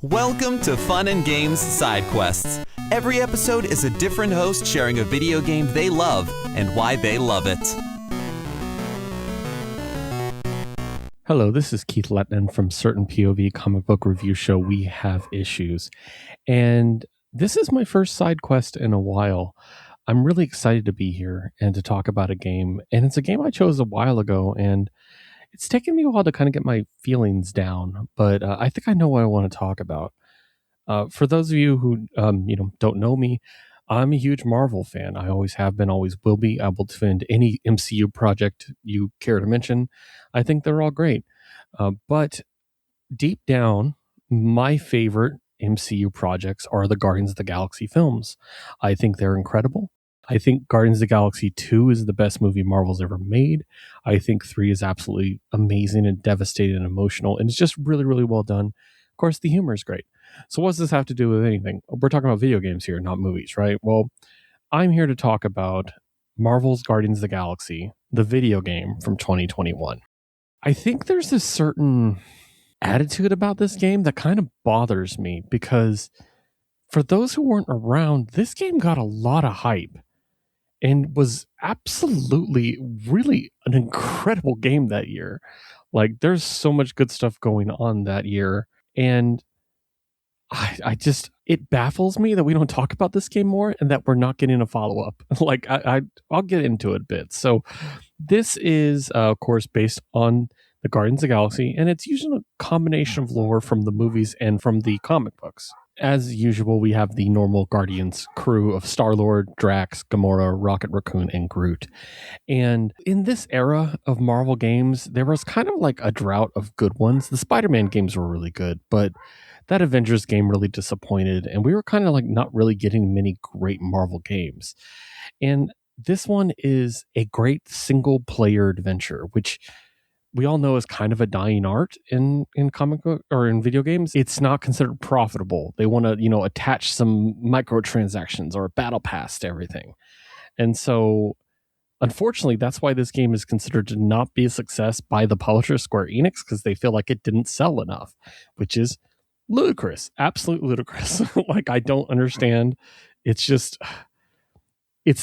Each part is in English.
Welcome to Fun and Games Side Quests. Every episode is a different host sharing a video game they love and why they love it. Hello, this is Keith Lehtinen from Certain POV comic book review show We Have Issues. And this is my first side quest in a while. I'm really excited to be here and to talk about a game. And it's a game I chose a while ago, and it's taken me a while to kind of get my feelings down, but I think I know what I want to talk about. For those of you who don't know me, I'm a huge Marvel fan. I always have been, always will be. I will defend any MCU project you care to mention. I think they're all great. But deep down, my favorite MCU projects are the Guardians of the Galaxy films. I think they're incredible. I think Guardians of the Galaxy 2 is the best movie Marvel's ever made. I think 3 is absolutely amazing and devastating and emotional, and it's just really, really well done. Of course, the humor is great. So what does this have to do with anything? We're talking about video games here, not movies, right? Well, I'm here to talk about Marvel's Guardians of the Galaxy, the video game from 2021. I think there's this certain attitude about this game that kind of bothers me, because for those who weren't around, this game got a lot of hype and was absolutely really an incredible game that year. Like, there's so much good stuff going on that year, and I just, it baffles me that we don't talk about this game more and that we're not getting a follow-up. Like, I'll get into it a bit. So this is, of course, based on the Guardians of the Galaxy, and it's using a combination of lore from the movies and from the comic books. As usual, we have the normal Guardians crew of Star-Lord, Drax, Gamora, Rocket Raccoon, and Groot. And in this era of Marvel games, there was kind of like a drought of good ones. The Spider-Man games were really good, but that Avengers game really disappointed, and we were kind of like not really getting many great Marvel games. And this one is a great single-player adventure, which we all know is kind of a dying art in comic book or in video games. It's not considered profitable. They want to, attach some microtransactions or a battle pass to everything. And so, unfortunately, that's why this game is considered to not be a success by the publisher Square Enix, because they feel like it didn't sell enough, which is ludicrous, absolutely ludicrous. Like, I don't understand. It's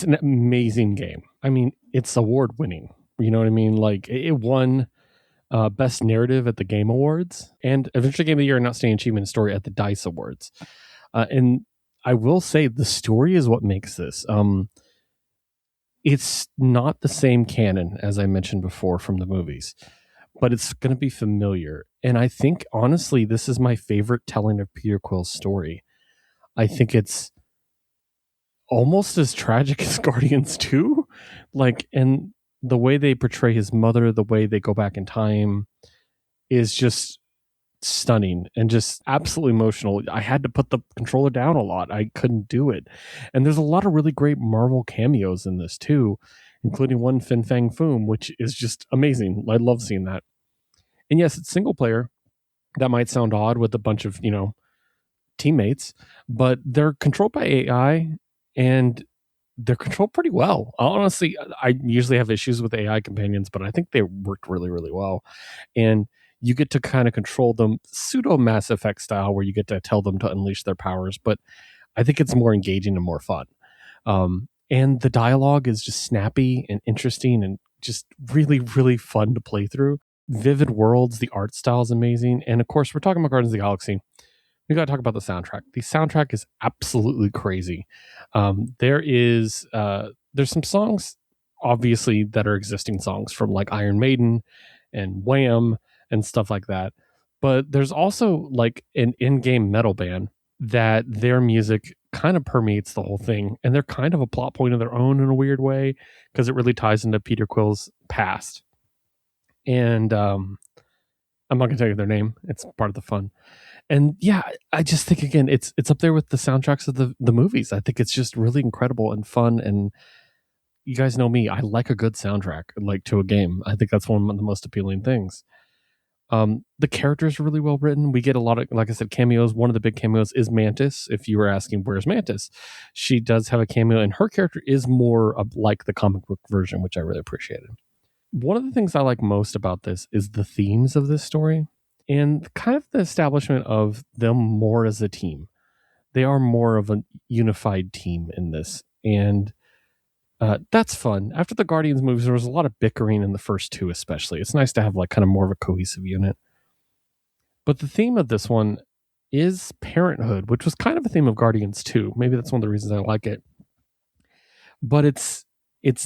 an amazing game. I mean, it's award winning. You know what I mean? Like, it won Best Narrative at the Game Awards and Adventure Game of the Year and Outstanding Achievement Story at the DICE Awards. And I will say the story is what makes this. It's not the same canon, as I mentioned before, from the movies, but it's going to be familiar. And I think, honestly, this is my favorite telling of Peter Quill's story. I think it's almost as tragic as Guardians 2. And the way they portray his mother, the way they go back in time is just stunning and just absolutely emotional. I had to put the controller down a lot. I couldn't do it. And there's a lot of really great Marvel cameos in this too, including one Fin Fang Foom, which is just amazing. I love seeing that. And yes, it's single player. That might sound odd with a bunch of, teammates, but they're controlled by AI, and they're controlled pretty well. Honestly, I usually have issues with AI companions, but I think they worked really, really well. And you get to kind of control them pseudo Mass Effect style, where you get to tell them to unleash their powers, but I think it's more engaging and more fun. And the dialogue is just snappy and interesting and just really, really fun to play through. Vivid worlds, the art style is amazing. And of course, we're talking about Guardians of the Galaxy. We got to talk about the soundtrack. The soundtrack is absolutely crazy. There's some songs, obviously, that are existing songs from like Iron Maiden and Wham and stuff like that. But there's also like an in-game metal band that their music kind of permeates the whole thing. And they're kind of a plot point of their own in a weird way, because it really ties into Peter Quill's past. And I'm not going to tell you their name. It's part of the fun. And yeah, I just think, again, it's up there with the soundtracks of the movies. I think it's just really incredible and fun. And you guys know me, I like a good soundtrack, like, to a game. I think that's one of the most appealing things. The characters are really well written. We get a lot of, like I said, cameos. One of the big cameos is Mantis. If you were asking, where's Mantis? She does have a cameo, and her character is more like the comic book version, which I really appreciated. One of the things I like most about this is the themes of this story. and kind of the establishment of them more as a team. They are more of a unified team in this, and that's fun. After the Guardians movies, there was a lot of bickering in the first two, especially. It's nice to have like kind of more of a cohesive unit. But the theme of this one is parenthood, which was kind of a theme of Guardians too. Maybe that's one of the reasons I like it. But it's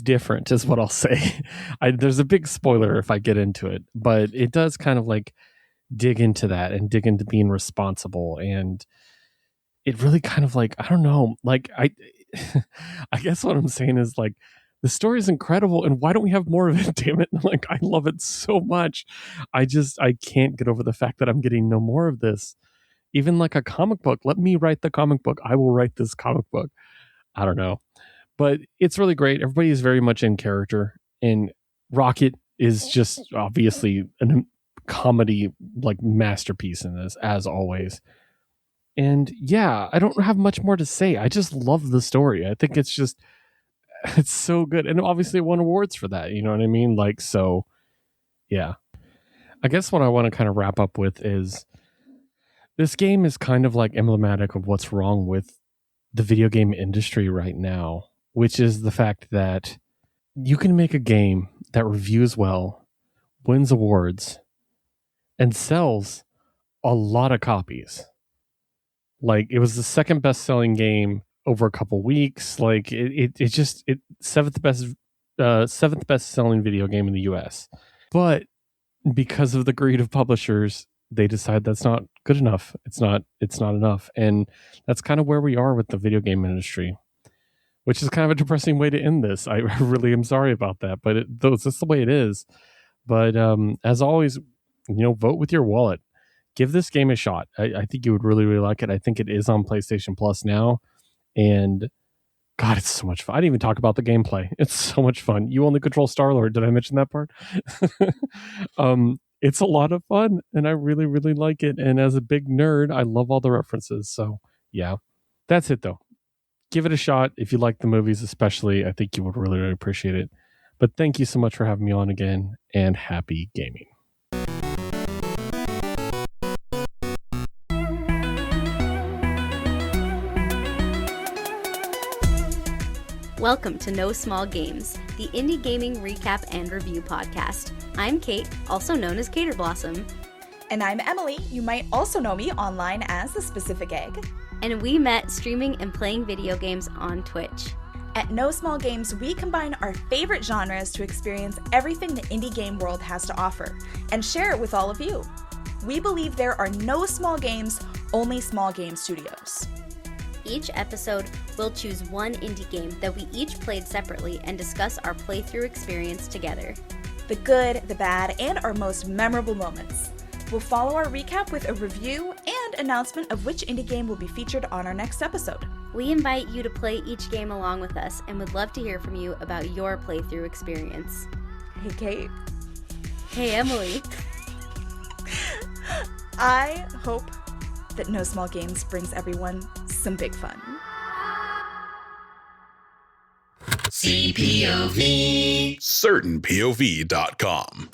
different, is what I'll say. There's a big spoiler if I get into it, but it does kind of like dig into that and dig into being responsible, and it really kind of like, I don't know, like I guess what I'm saying is like the story is incredible, and why don't we have more of it? Damn it! Like I love it so much. I can't get over the fact that I'm getting no more of this. Even like a comic book. Let me write the comic book. I will write this comic book. I don't know, but it's really great. Everybody is very much in character, and Rocket is just obviously a comedy like masterpiece in this, as always. And yeah, I don't have much more to say. I just love the story. I think it's so good. And obviously it won awards for that. You know what I mean? Like, so yeah. I guess what I want to kind of wrap up with is this game is kind of like emblematic of what's wrong with the video game industry right now, which is the fact that you can make a game that reviews well, wins awards, and sells a lot of copies. Like it was the second best selling game over a couple weeks. Like it seventh best selling video game in the US. But because of the greed of publishers, they decide that's not good enough. It's not enough. And that's kind of where we are with the video game industry, which is kind of a depressing way to end this. I really am sorry about that, but that's the way it is. But as always, vote with your wallet. Give this game a shot. I think you would really, really like it. I think it is on PlayStation Plus now. And God, it's so much fun. I didn't even talk about the gameplay. It's so much fun. You only control Star-Lord. Did I mention that part? It's a lot of fun, and I really, really like it. And as a big nerd, I love all the references. So yeah, that's it though. Give it a shot. If you like the movies, especially, I think you would really, really appreciate it. But thank you so much for having me on again, and happy gaming. Welcome to No Small Games, the indie gaming recap and review podcast. I'm Kate, also known as Cater Blossom. And I'm Emily. You might also know me online as The Specific Egg. And we met streaming and playing video games on Twitch. At No Small Games, we combine our favorite genres to experience everything the indie game world has to offer and share it with all of you. We believe there are no small games, only small game studios. Each episode, we'll choose one indie game that we each played separately and discuss our playthrough experience together. The good, the bad, and our most memorable moments. We'll follow our recap with a review and announcement of which indie game will be featured on our next episode. We invite you to play each game along with us and would love to hear from you about your playthrough experience. Hey, Kate. Hey, Emily. I hope that No Small Games brings everyone some big fun. CPOV. CertainPOV.com.